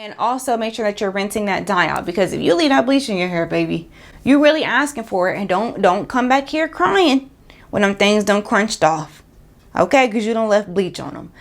And also make sure that you're rinsing that dye out, because if you leave that bleach in your hair, baby, you're really asking for it. And don't come back here crying when them things done crunched off, okay? Because you don't left bleach on them.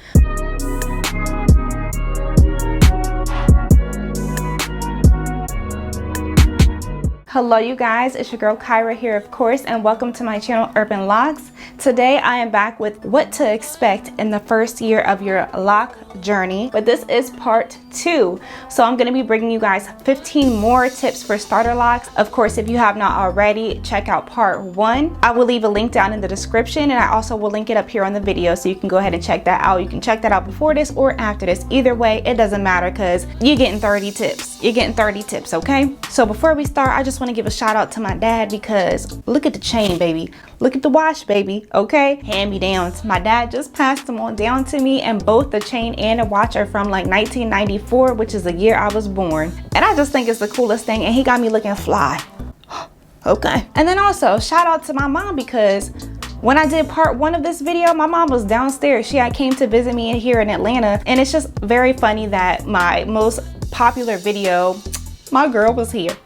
Hello you guys, it's your girl Kyra here, of course, and welcome to my channel Urban Locs. Today I am back with what to expect in the first year of your loc journey, but this is part 2. So I'm going to be bringing you guys 15 more tips for starter locks. Of course, if you have not already, check out part 1. I will leave a link down in the description, and I also will link it up here on the video, so you can go ahead and check that out. You can check that out before this or after this. Either way, it doesn't matter, because you're getting 30 tips. You're getting 30 tips, okay? So before we start, I just want to give a shout out to my dad, because look at the chain, baby. Look at the wash, baby, okay? Hand-me-downs. My dad just passed them on down to me, and both the chain and the watch are from like 1994, which is the year I was born. And I just think it's the coolest thing, and he got me looking fly. Okay. And then also, shout out to my mom, because when I did part 1 of this video, my mom was downstairs. She came to visit me here in Atlanta, and it's just very funny that my most popular video, my girl was here.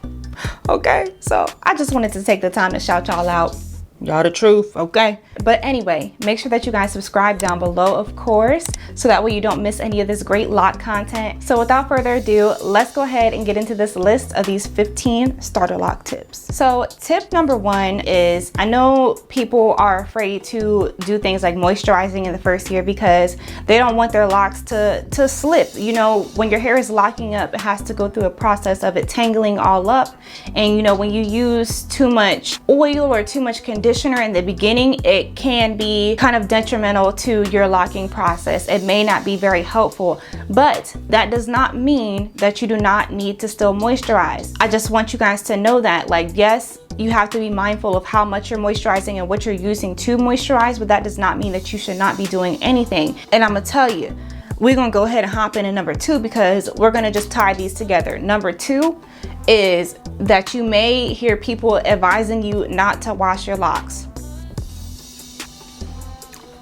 Okay, so I just wanted to take the time to shout y'all out. Y'all the truth, okay? But anyway, make sure that you guys subscribe down below, of course, so that way you don't miss any of this great loc content. So without further ado, let's go ahead and get into this list of these 15 starter loc tips. So tip number 1 is, I know people are afraid to do things like moisturizing in the first year because they don't want their locks to slip. You know, when your hair is locking up, it has to go through a process of it tangling all up. And you know, when you use too much oil or too much conditioner in the beginning, it can be kind of detrimental to your locking process. It may not be very helpful, but that does not mean that you do not need to still moisturize. I just want you guys to know that, like, yes, you have to be mindful of how much you're moisturizing and what you're using to moisturize, but that does not mean that you should not be doing anything. And I'm gonna tell you, we're gonna go ahead and hop into number 2, because we're gonna just tie these together. Number 2 is that you may hear people advising you not to wash your locks.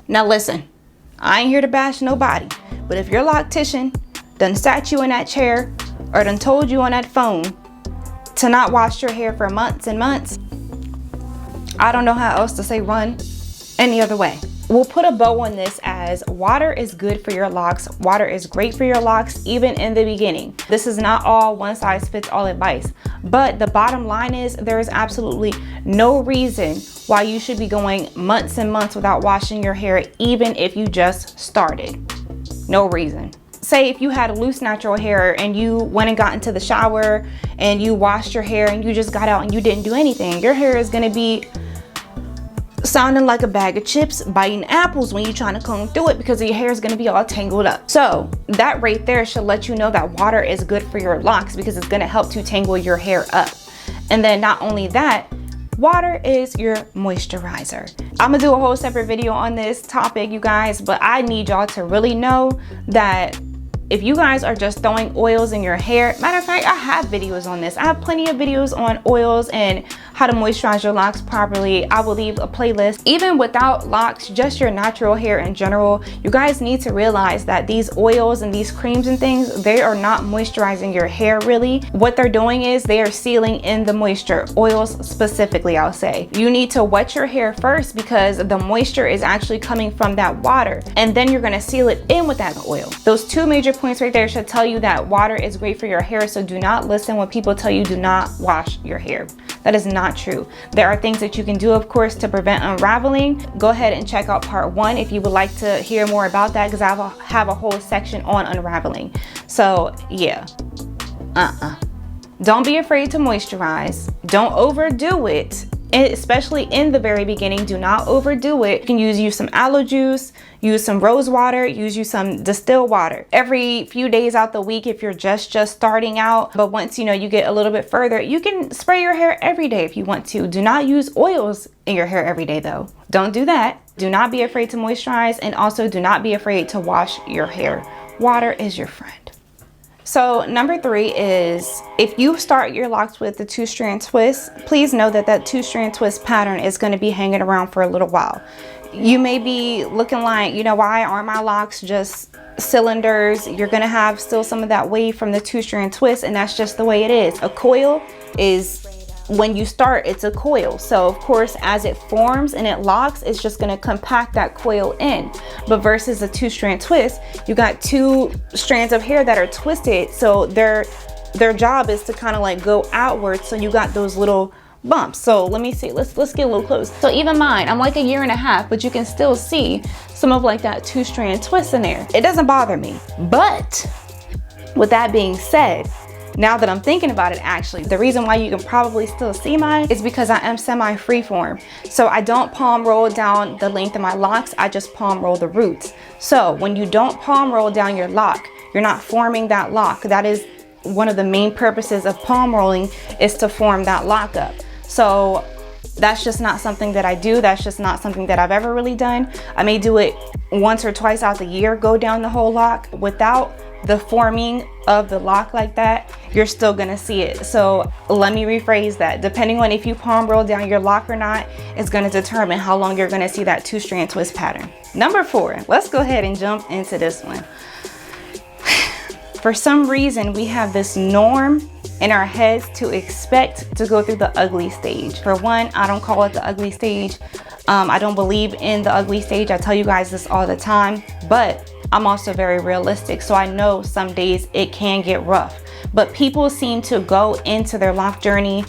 Now listen, I ain't here to bash nobody, but if your loctician done sat you in that chair or done told you on that phone to not wash your hair for months and months, I don't know how else to say run any other way. We'll put a bow on this as water is good for your locks. Water is great for your locks, even in the beginning. This is not all one size fits all advice, but the bottom line is there is absolutely no reason why you should be going months and months without washing your hair, even if you just started. No reason. Say if you had loose natural hair and you went and got into the shower and you washed your hair and you just got out and you didn't do anything, your hair is gonna be sounding like a bag of chips, biting apples when you're trying to comb through it, because your hair is going to be all tangled up. So that right there should let you know that water is good for your locks, because it's going to help to tangle your hair up. And then not only that, water is your moisturizer. I'm gonna do a whole separate video on this topic, you guys, but I need y'all to really know that if you guys are just throwing oils in your hair, matter of fact, I have videos on this. I have plenty of videos on oils and how to moisturize your locks properly. I will leave a playlist. Even without locks, just your natural hair in general, you guys need to realize that these oils and these creams and things, they are not moisturizing your hair really. What they're doing is they are sealing in the moisture. Oils specifically, I'll say. You need to wet your hair first, because the moisture is actually coming from that water, and then you're gonna seal it in with that oil. Those 2 major points right there should tell you that water is great for your hair. So do not listen when people tell you do not wash your hair. That is not true. There are things that you can do, of course, to prevent unraveling. Go ahead and check out part 1 if you would like to hear more about that, because I have a whole section on unraveling. So yeah, don't be afraid to moisturize. Don't overdo it. Especially in the very beginning, do not overdo it. You can use some aloe juice, use some rose water, use some distilled water every few days out the week if you're just starting out. But once you know you get a little bit further, you can spray your hair every day if you want to. Do not use oils in your hair every day though. Don't do that. Do not be afraid to moisturize, and also do not be afraid to wash your hair. Water is your friend. So number 3 is, if you start your locks with the 2-strand twist, please know that that 2-strand twist pattern is going to be hanging around for a little while. You may be looking like, you know, why aren't my locks just cylinders. You're gonna have still some of that wave from the 2-strand twist, and that's just the way it is. A coil is, when you start, it's a coil. So of course, as it forms and it locks, it's just gonna compact that coil in. But versus a 2-strand twist, you got 2 strands of hair that are twisted, so their job is to kind of like go outwards, so you got those little bumps. So let me see, let's get a little close. So even mine, I'm like a year and a half, but you can still see some of like that 2-strand twist in there. It doesn't bother me. But with that being said, now that I'm thinking about it, actually, the reason why you can probably still see mine is because I am semi-freeform. So I don't palm roll down the length of my locks, I just palm roll the roots. So when you don't palm roll down your lock, you're not forming that lock. That is one of the main purposes of palm rolling, is to form that lock up. So that's just not something that I do. That's just not something that I've ever really done. I may do it once or twice out the year, go down the whole lock. Without the forming of the lock like that, you're still gonna see it. So let me rephrase that. Depending on if you palm roll down your lock or not, is gonna determine how long you're gonna see that 2-strand twist pattern. Number 4, let's go ahead and jump into this one. For some reason, we have this norm in our heads to expect to go through the ugly stage. For one, I don't call it the ugly stage. I don't believe in the ugly stage. I tell you guys this all the time, but I'm also very realistic. So I know some days it can get rough, but people seem to go into their lock journey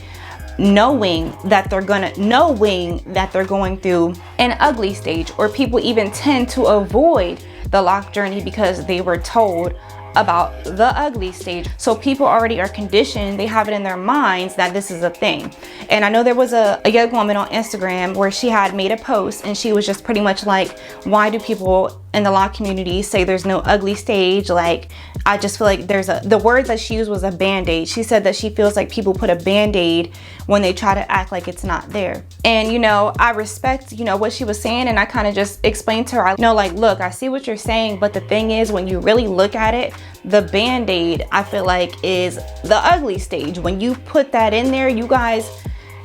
knowing that they're going through an ugly stage, or people even tend to avoid the lock journey because they were told about the ugly stage. So people already are conditioned, they have it in their minds that this is a thing. And I know there was a young woman on Instagram where she had made a post, and she was just pretty much like, why do people in the lock community say there's no ugly stage? Like, I just feel like the word that she used was a band-aid. She said that she feels like people put a band-aid when they try to act like it's not there. And you know, I respect, you know, what she was saying, and I kind of just explained to her, you know, like, look, I see what you're saying, but the thing is, when you really look at it, the band-aid, I feel like, is the ugly stage. When you put that in there, you guys,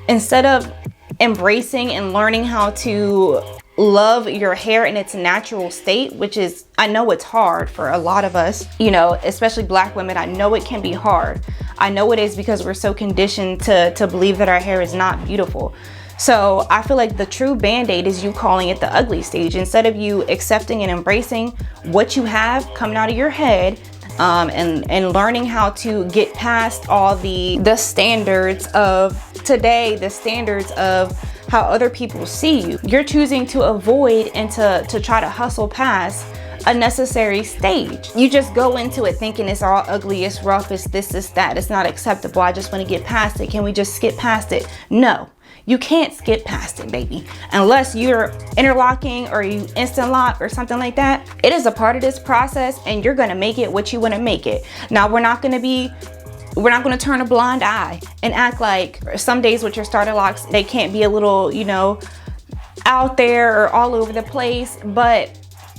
instead of embracing and learning how to love your hair in its natural state, which is, I know it's hard for a lot of us, you know, especially Black women. I know it can be hard. I know it is, because we're so conditioned to believe that our hair is not beautiful. So I feel like the true band-aid is you calling it the ugly stage, instead of you accepting and embracing what you have coming out of your head, and learning how to get past all the standards of today, the standards of how other people see you. You're choosing to avoid and to try to hustle past a necessary stage. You just go into it thinking it's all ugly, it's rough, it's this, it's that, it's not acceptable, I just want to get past it. Can we just skip past it? No. You can't skip past it, baby. Unless you're interlocking or you instant lock or something like that. It is a part of this process, and you're gonna make it what you wanna make it. Now, we're not gonna turn a blind eye and act like some days with your starter locks, they can't be a little, you know, out there or all over the place, but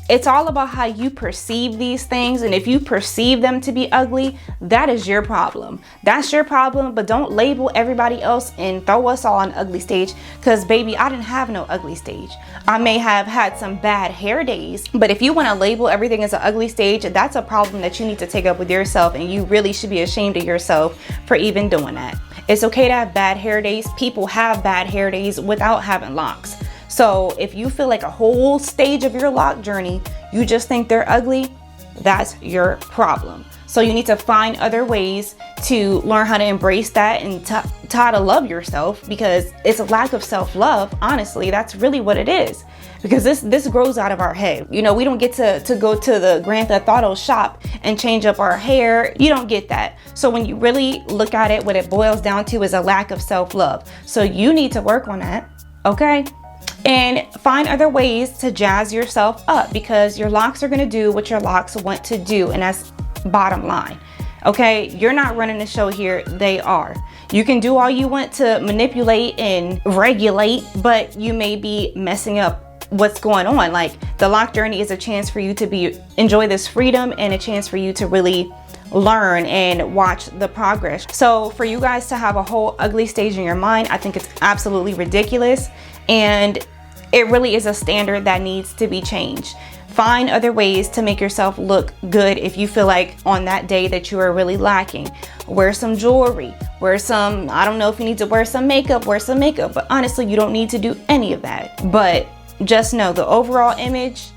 it's all about how you perceive these things. And if you perceive them to be ugly, that is your problem. That's your problem, but don't label everybody else and throw us all on ugly stage, because baby, I didn't have no ugly stage. I may have had some bad hair days, but if you want to label everything as an ugly stage, that's a problem that you need to take up with yourself, and you really should be ashamed of yourself for even doing that. It's okay to have bad hair days. People have bad hair days without having locks. So if you feel like a whole stage of your lock journey, you just think they're ugly, that's your problem. So you need to find other ways to learn how to embrace that and how to love yourself, because it's a lack of self-love. Honestly, that's really what it is, because this grows out of our head. You know, we don't get to go to the Grand Theft Auto shop and change up our hair. You don't get that. So when you really look at it, what it boils down to is a lack of self-love. So you need to work on that, okay? And find other ways to jazz yourself up, because your locks are gonna do what your locks want to do, and that's bottom line. Okay, you're not running the show here, they are. You can do all you want to manipulate and regulate, but you may be messing up what's going on. Like, the lock journey is a chance for you to enjoy this freedom, and a chance for you to really learn and watch the progress. So for you guys to have a whole ugly stage in your mind, I think it's absolutely ridiculous, and it really is a standard that needs to be changed. Find other ways to make yourself look good if you feel like on that day that you are really lacking. Wear some jewelry, wear some, I don't know if you need to wear some makeup, but honestly, you don't need to do any of that. But just know the overall image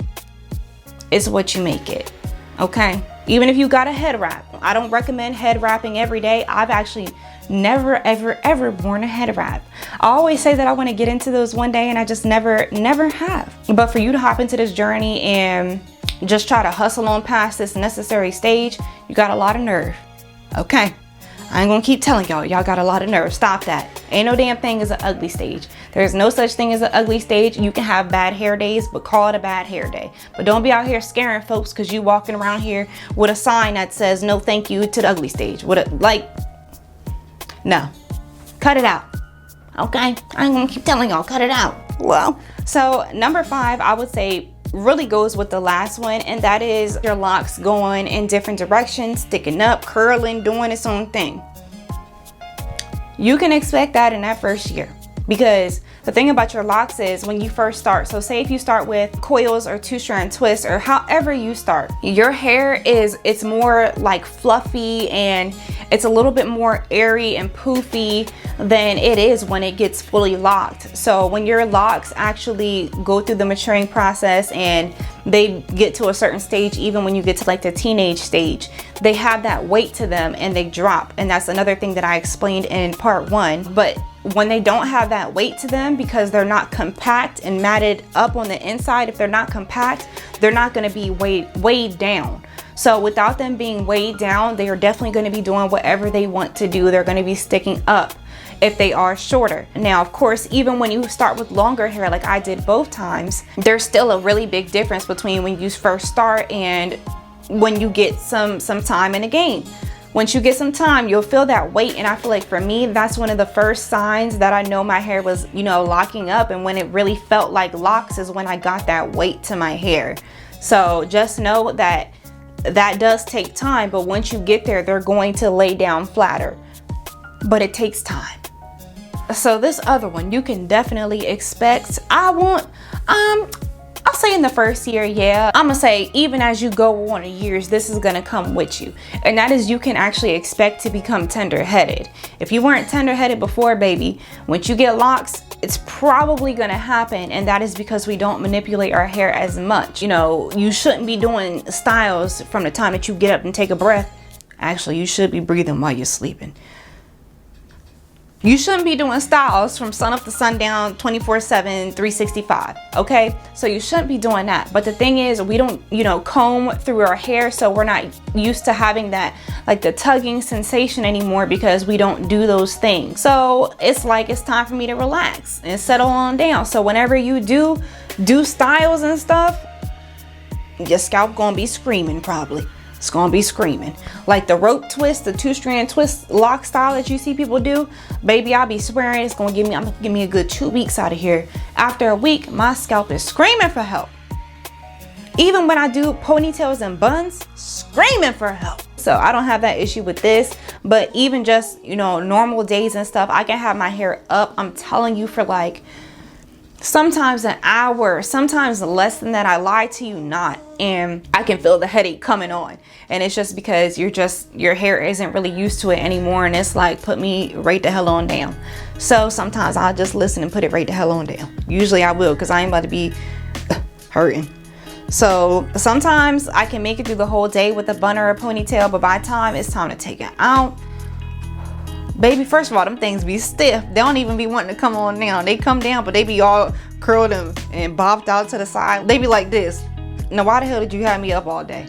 is what you make it, okay? Even if you got a head wrap, I don't recommend head wrapping every day. I've actually never, ever worn a head wrap. I always say that I want to get into those one day, and I just never have. But for you to hop into this journey and just try to hustle on past this necessary stage, you got a lot of nerve, okay? I ain't gonna keep telling y'all got a lot of nerve. Stop that. Ain't no damn thing as an ugly stage. There's no such thing as an ugly stage. You can have bad hair days, but call it a bad hair day. But don't be out here scaring folks because you walking around here with a sign that says no thank you to the ugly stage. No, cut it out, okay? I ain't gonna keep telling y'all, cut it out. Well, so number 5, I would say really goes with the last one, and that is your locks going in different directions, sticking up, curling, doing its own thing. You can expect that in that first year, because the thing about your locks is when you first start, so say if you start with coils or 2-strand twists or however you start, your hair it's more like fluffy and it's a little bit more airy and poofy than it is when it gets fully locked. So when your locks actually go through the maturing process and they get to a certain stage, even when you get to like the teenage stage, they have that weight to them and they drop. And that's another thing that I explained in part 1. But when they don't have that weight to them because they're not compact and matted up on the inside, if they're not compact, they're not going to be weighed down. So without them being weighed down, they are definitely going to be doing whatever they want to do. They're going to be sticking up if they are shorter. Now, of course, even when you start with longer hair, like I did both times, there's still a really big difference between when you first start and when you get some time in the game. Once you get some time, you'll feel that weight. And I feel like for me, that's one of the first signs that I know my hair was, locking up. And when it really felt like locks is when I got that weight to my hair. So just know that that does take time, but once you get there, they're going to lay down flatter, but it takes time. So this other one, you can definitely expect, I'll say in the first year, yeah. I'm gonna say even as you go on the years, this is gonna come with you. And that is, you can actually expect to become tender-headed. If you weren't tender-headed before, baby, once you get locks, it's probably gonna happen. And that is because we don't manipulate our hair as much. You shouldn't be doing styles from the time that you get up and take a breath. Actually, you should be breathing while you're sleeping. You shouldn't be doing styles from sun up to sundown 24/7, 365, okay? So you shouldn't be doing that. But the thing is, we don't, comb through our hair, so we're not used to having that, like the tugging sensation anymore because we don't do those things. So it's like it's time for me to relax and settle on down. So whenever you do styles and stuff, your scalp gonna be screaming probably. It's gonna be screaming. Like the rope twist, the 2-strand twist lock style that you see people do, baby, I'll be swearing it's gonna give me a good 2 weeks out of here. After a week, my scalp is screaming for help. Even when I do ponytails and buns, screaming for help. So I don't have that issue with this, but even just, normal days and stuff, I can have my hair up, I'm telling you, for like sometimes an hour, sometimes less than that. I lie to you not, and I can feel the headache coming on, and it's just because your hair isn't really used to it anymore, and it's like, put me right the hell on down. So sometimes I'll just listen and put it right the hell on down. Usually I will, because I ain't about to be hurting. So sometimes I can make it through the whole day with a bun or a ponytail, but by the time it's time to take it out, baby, first of all, them things be stiff. They don't even be wanting to come on down. They come down, but they be all curled and bobbed out to the side. They be like this. Now, why the hell did you have me up all day?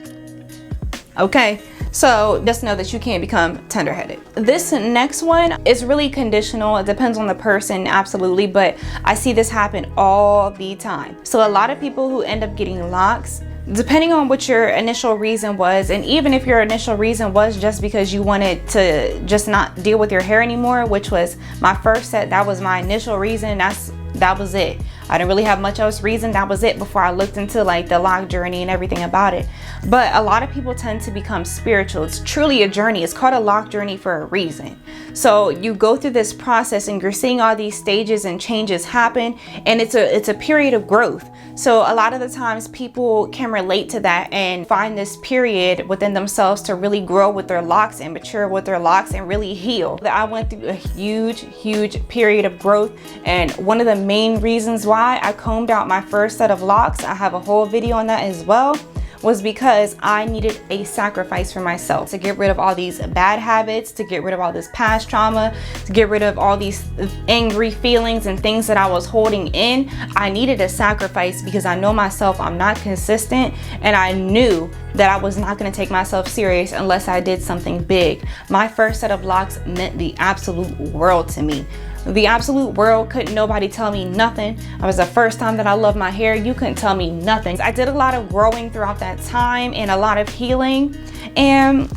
Okay, so just know that you can't become tender-headed. This next one is really conditional. It depends on the person, absolutely, but I see this happen all the time. So a lot of people who end up getting locks, depending on what your initial reason was, and even if your initial reason was just because you wanted to just not deal with your hair anymore, which was my first set, that was my initial reason, that was it. I didn't really have much else reason. That was it before I looked into like the loc journey and everything about it. But a lot of people tend to become spiritual. It's truly a journey. It's called a loc journey for a reason. So you go through this process and you're seeing all these stages and changes happen, and it's a period of growth. So a lot of the times people can relate to that and find this period within themselves to really grow with their locs and mature with their locs and really heal. I went through a huge period of growth, and one of the main reasons why I combed out my first set of locs, I have a whole video on that as well, was because I needed a sacrifice for myself to get rid of all these bad habits, to get rid of all this past trauma, to get rid of all these angry feelings and things that I was holding in. I needed a sacrifice because I know myself, I'm not consistent, and I knew that I was not going to take myself serious unless I did something big. My first set of locs meant the absolute world to me. The absolute world. Couldn't nobody tell me nothing. It was the first time that I loved my hair. You couldn't tell me nothing. I did a lot of growing throughout that time and a lot of healing, and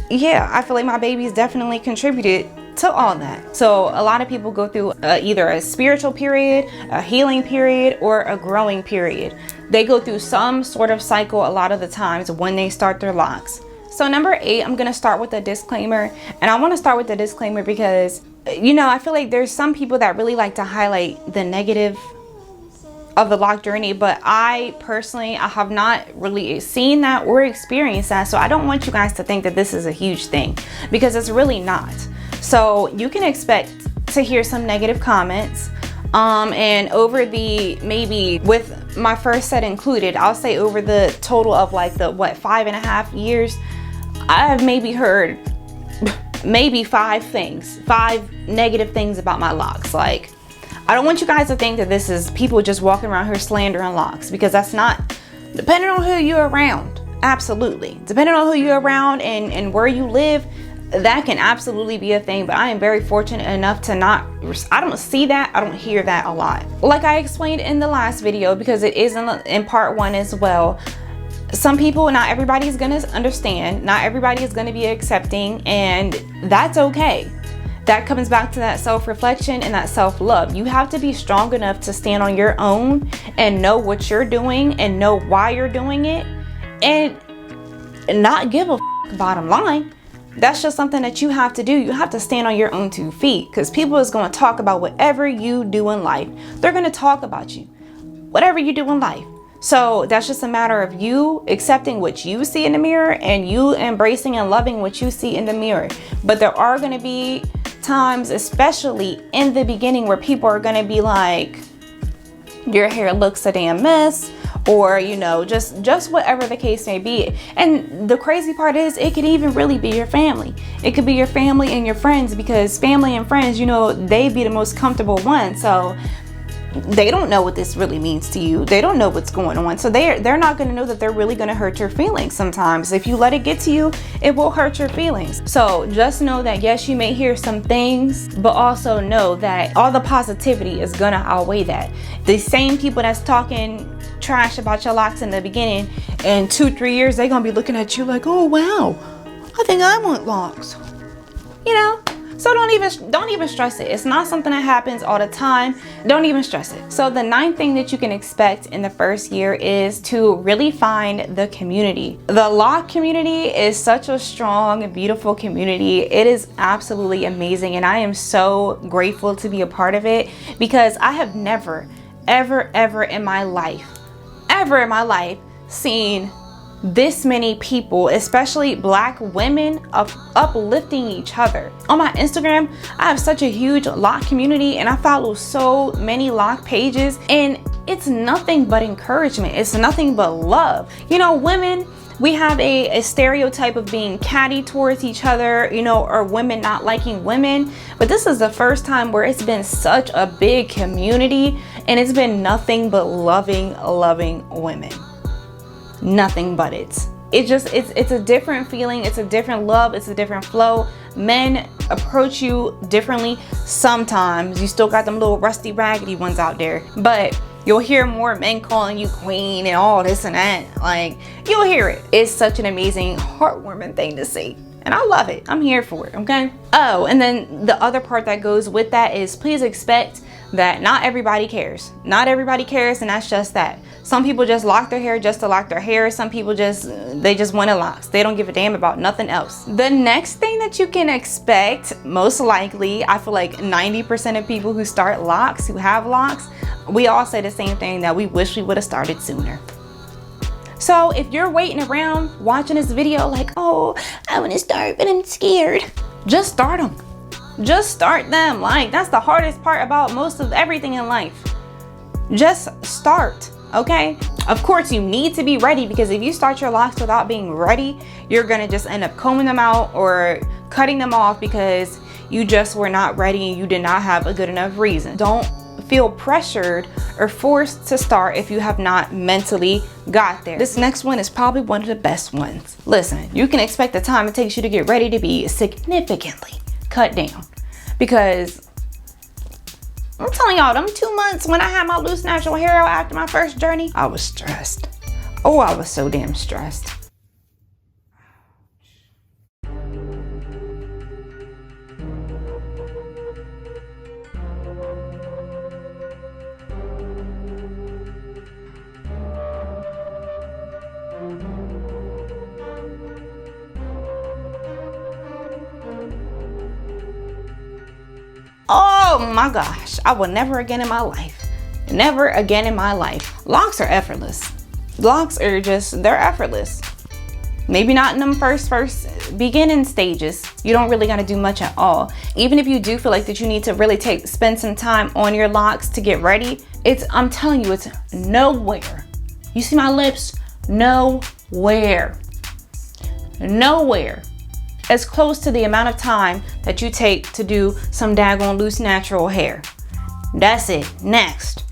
yeah, I feel like my babies definitely contributed to all that. So a lot of people go through either a spiritual period, a healing period, or a growing period. They go through some sort of cycle a lot of the times when they start their locs. So number 8, I'm gonna start with a disclaimer, and I want to start with the disclaimer because, you know, I feel like there's some people that really like to highlight the negative of the loc journey, but I personally, I have not really seen that or experienced that. So I don't want you guys to think that this is a huge thing, because it's really not. So you can expect to hear some negative comments. And over the, maybe with my first set included, I'll say over the total of like the, what, 5.5 years, I have maybe heard maybe 5 negative things about my locs. Like, I don't want you guys to think that this is people just walking around here slandering locs, because that's not, depending on who you're around. Absolutely. Depending on who you're around and where you live, that can absolutely be a thing. But I am very fortunate enough to not, I don't see that, I don't hear that a lot. Like I explained in the last video, because it is in part 1 as well, some people, not everybody is gonna understand, not everybody is gonna be accepting, and that's okay. That comes back to that self-reflection and that self-love. You have to be strong enough to stand on your own and know what you're doing and know why you're doing it, and not give a bottom line. That's just something that you have to do. You have to stand on your own 2 feet, because people is going to talk about whatever you do in life. They're going to talk about you, whatever you do in life. So that's just a matter of you accepting what you see in the mirror and you embracing and loving what you see in the mirror. But there are going to be times, especially in the beginning, where people are going to be like, your hair looks a damn mess, or, you know, just whatever the case may be. And the crazy part is, it could even really be your family. It could be your family and your friends, because family and friends, you know, they be the most comfortable ones. So they don't know what this really means to you. They don't know what's going on. So they're not going to know that they're really going to hurt your feelings. Sometimes if you let it get to you, it will hurt your feelings. So just know that, yes, you may hear some things, but also know that all the positivity is going to outweigh that. The same people that's talking trash about your locs in the beginning, in 2-3 years, they're going to be looking at you like, oh, wow, I think I want locs. You know? So don't even stress it. It's not something that happens all the time. Don't even stress it. So the 9th thing that you can expect in the first year is to really find the community. The loc community is such a strong, beautiful community. It is absolutely amazing, and I am so grateful to be a part of it, because I have never, ever in my life seen this many people, especially Black women, uplifting each other. On my Instagram, I have such a huge loc community, and I follow so many loc pages, and it's nothing but encouragement. It's nothing but love. You know, women, we have a stereotype of being catty towards each other, you know, or women not liking women. But this is the first time where it's been such a big community, and it's been nothing but loving women. Nothing but it's a different feeling. It's a different love. It's a different flow. Men approach you differently. Sometimes you still got them little rusty raggedy ones out there, but you'll hear more men calling you queen and all this and that. Like, you'll hear it. It's such an amazing, heartwarming thing to see, and I love it. I'm here for it. Okay. Oh, and then the other part that goes with that is, please expect that not everybody cares. Not everybody cares, and that's just that. Some people just lock their hair just to lock their hair. Some people just want it locks. They don't give a damn about nothing else. The next thing that you can expect, most likely, I feel like 90% of people who start locks, who have locks, we all say the same thing, that we wish we would have started sooner. So if you're waiting around watching this video like, oh, I want to start, but I'm scared, just start them. Just start them. Like, that's the hardest part about most of everything in life. Just start. Okay, of course you need to be ready, because if you start your locks without being ready, you're gonna just end up combing them out or cutting them off because you just were not ready and you did not have a good enough reason. Don't feel pressured or forced to start if you have not mentally got there. This next one is probably one of the best ones. Listen, you can expect the time it takes you to get ready to be significantly cut down, because I'm telling y'all, them 2 months when I had my loose natural hair out after my first journey, I was stressed. Oh, I was so damn stressed. Oh my gosh, I will never again in my life. Never again in my life. Locks are effortless. Locks are just, they're effortless. Maybe not in them first beginning stages. You don't really gotta do much at all. Even if you do feel like that you need to really spend some time on your locks to get ready, I'm telling you, it's nowhere. You see my lips? Nowhere. Nowhere as close to the amount of time that you take to do some daggone loose natural hair. That's it. Next.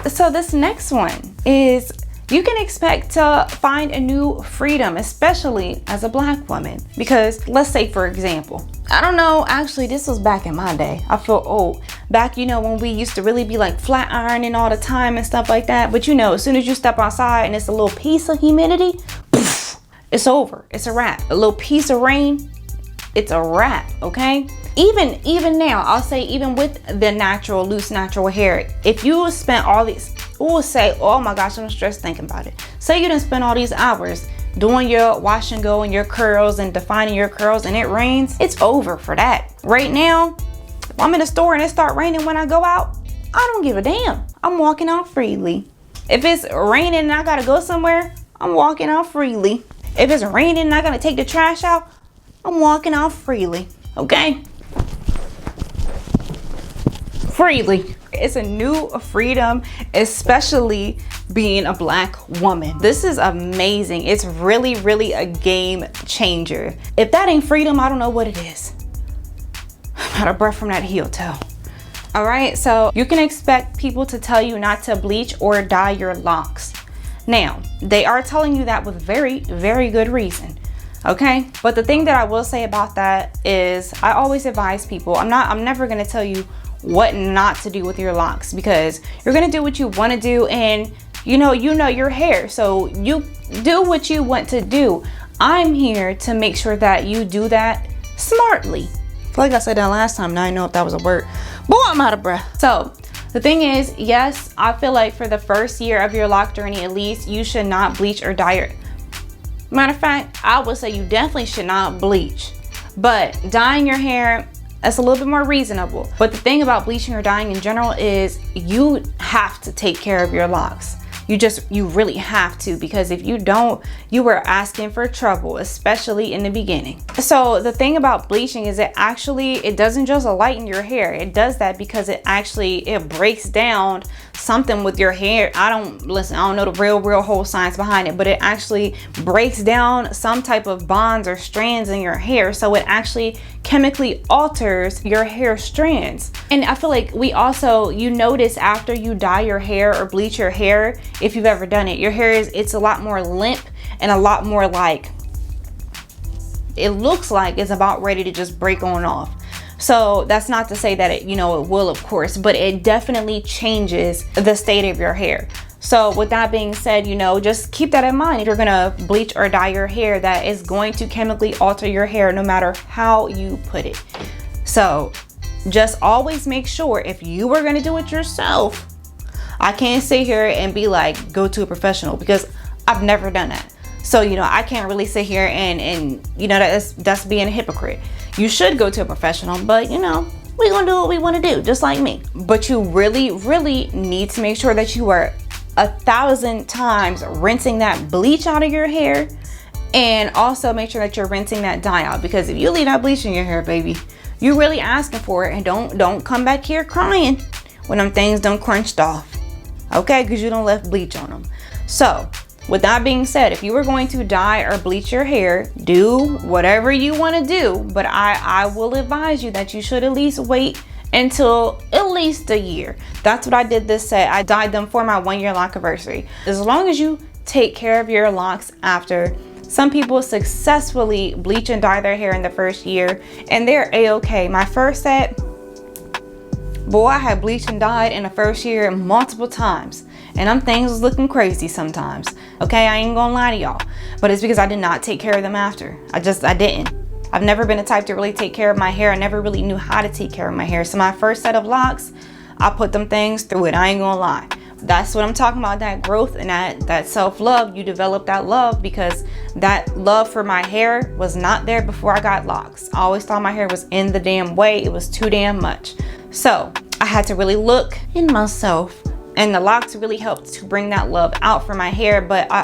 So this next one is, you can expect to find a new freedom, especially as a Black woman. Because let's say, for example, I don't know, actually this was back in my day. I feel old. Back, you know, when we used to really be like flat ironing all the time and stuff like that. But you know, as soon as you step outside and it's a little piece of humidity, poof, it's over. It's a wrap. A little piece of rain, it's a wrap, okay? Even now, I'll say, even with the loose natural hair, if you spent all these, we'll say, oh my gosh, I'm stressed thinking about it. Say you didn't spend all these hours doing your wash and go and your curls and defining your curls, and it rains, it's over for that. Right now, if I'm in the store and it start raining when I go out, I don't give a damn. I'm walking out freely. If it's raining and I gotta go somewhere, I'm walking out freely. If it's raining and I gotta take the trash out, I'm walking out freely, okay? Freely. It's a new freedom, especially being a Black woman. This is amazing. It's really, really a game changer. If that ain't freedom, I don't know what it is. I'm out of breath from that heel toe. All right, so you can expect people to tell you not to bleach or dye your locks. Now, they are telling you that with very, very good reason. Okay, but the thing that I will say about that is, I always advise people, I'm never going to tell you what not to do with your locks, because you're going to do what you want to do, and you know your hair, so you do what you want to do. I'm here to make sure that you do that smartly. I feel like I said that last time, now I know if that was a word. Boy, I'm out of breath. So the thing is, yes, I feel like for the first year of your lock journey at least, you should not bleach or dye your, matter of fact, I would say you definitely should not bleach. But dyeing your hair, that's a little bit more reasonable. But the thing about bleaching or dyeing in general is you have to take care of your locks. You really have to, because if you don't, you are asking for trouble, especially in the beginning. So the thing about bleaching is it doesn't just lighten your hair. It does that because it breaks down something with your hair. I don't know the real whole science behind it, but it actually breaks down some type of bonds or strands in your hair. So it actually chemically alters your hair strands. And I feel like you notice after you dye your hair or bleach your hair, if you've ever done it, your hair it's a lot more limp and a lot more like, it looks like it's about ready to just break on off. So that's not to say that it will, of course, but it definitely changes the state of your hair. So with that being said, just keep that in mind. If you're gonna bleach or dye your hair, that is going to chemically alter your hair no matter how you put it. So just always make sure, if you were going to do it yourself, I can't sit here and be like, go to a professional, because I've never done that. So, you know, I can't really sit here and you know, that's being a hypocrite. You should go to a professional, but you know, we're gonna do what we want to do, just like me. But you really, really need to make sure that you are 1,000 times rinsing that bleach out of your hair, and also make sure that you're rinsing that dye out, because if you leave that bleach in your hair, baby, you're really asking for it. And don't come back here crying when them things done crunched off, okay? Because you don't left bleach on them. So with that being said, if you were going to dye or bleach your hair, do whatever you want to do, but I will advise you that you should at least wait until at least a year. That's what I did this set. I dyed them for my 1-year lock anniversary. As long as you take care of your locks after. Some people successfully bleach and dye their hair in the first year, and they're a-okay. My first set, boy, I had bleached and dyed in the first year multiple times, and them things was looking crazy sometimes. Okay, I ain't gonna lie to y'all, but it's because I did not take care of them after. I didn't. I've never been the type to really take care of my hair. I never really knew how to take care of my hair. So my first set of locks, I put them things through it. I ain't gonna lie. That's what I'm talking about, that growth and that self-love. You develop that love, because that love for my hair was not there before I got locks. I always thought my hair was in the damn way. It was too damn much. So I had to really look in myself, and the locks really helped to bring that love out for my hair. But I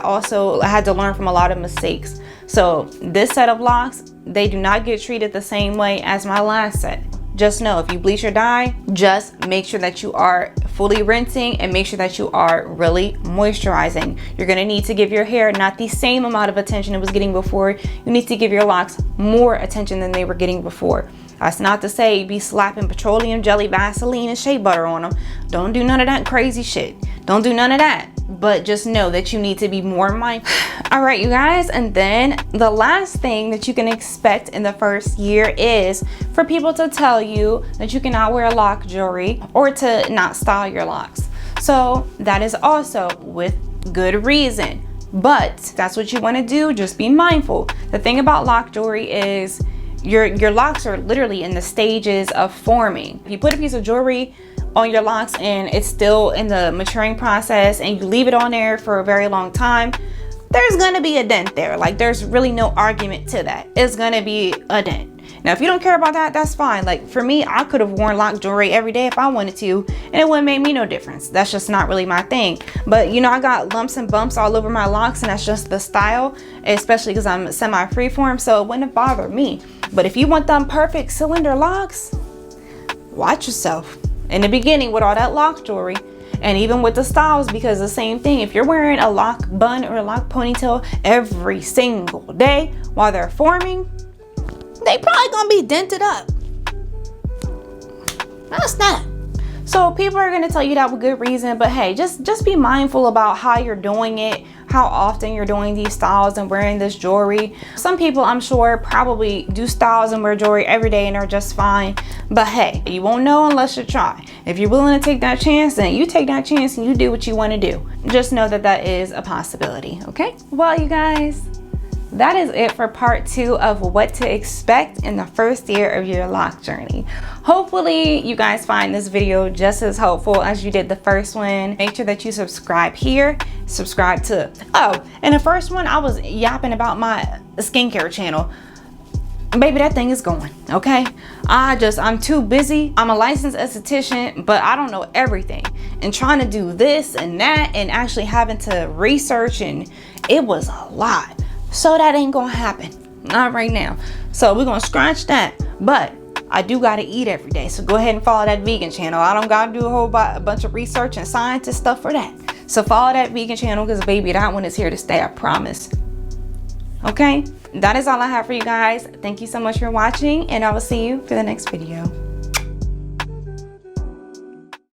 had to learn from a lot of mistakes. So this set of locks, they do not get treated the same way as my last set. Just know, if you bleach or dye, just make sure that you are fully rinsing, and make sure that you are really moisturizing. You're gonna need to give your hair not the same amount of attention it was getting before. You need to give your locks more attention than they were getting before. That's not to say be slapping petroleum jelly, Vaseline, and shea butter on them. Don't do none of that crazy shit. Don't do none of that. But just know that you need to be more mindful. All right, you guys, and then the last thing that you can expect in the first year is for people to tell you that you cannot wear lock jewelry or to not style your locks. So that is also with good reason, but that's what you want to do. Just be mindful. The thing about lock jewelry is your locks are literally in the stages of forming. If you put a piece of jewelry on your locks and it's still in the maturing process, and you leave it on there for a very long time, there's gonna be a dent there. Like, there's really no argument to that. It's gonna be a dent. Now, if you don't care about that, that's fine. Like for me, I could have worn lock jewelry every day if I wanted to, and it wouldn't make me no difference. That's just not really my thing. But you know, I got lumps and bumps all over my locks, and that's just the style, especially because I'm semi freeform, so it wouldn't have bothered me. But if you want them perfect cylinder locks, watch yourself in the beginning with all that lock jewelry, and even with the styles, because the same thing. If you're wearing a lock bun or a lock ponytail every single day while they're forming, they probably gonna be dented up. That's that. So people are gonna tell you that with good reason, but hey, just be mindful about how you're doing it, how often you're doing these styles and wearing this jewelry. Some people, I'm sure, probably do styles and wear jewelry every day and are just fine. But hey, you won't know unless you try. If you're willing to take that chance, then you take that chance and you do what you want to do. Just know that that is a possibility, okay? Well, you guys, that is it for part 2 of what to expect in the first year of your lock journey. Hopefully you guys find this video just as helpful as you did the first one. Make sure that you subscribe here, subscribe to, in the first one I was yapping about my skincare channel. Baby, that thing is going, okay? I'm too busy. I'm a licensed esthetician, but I don't know everything. And trying to do this and that and actually having to research, and it was a lot. So that ain't gonna happen, not right now. So we're gonna scratch that, but I do gotta eat every day. So go ahead and follow that vegan channel. I don't gotta do a bunch of research and scientist stuff for that. So follow that vegan channel, because baby, that one is here to stay, I promise. Okay, that is all I have for you guys. Thank you so much for watching, and I will see you for the next video.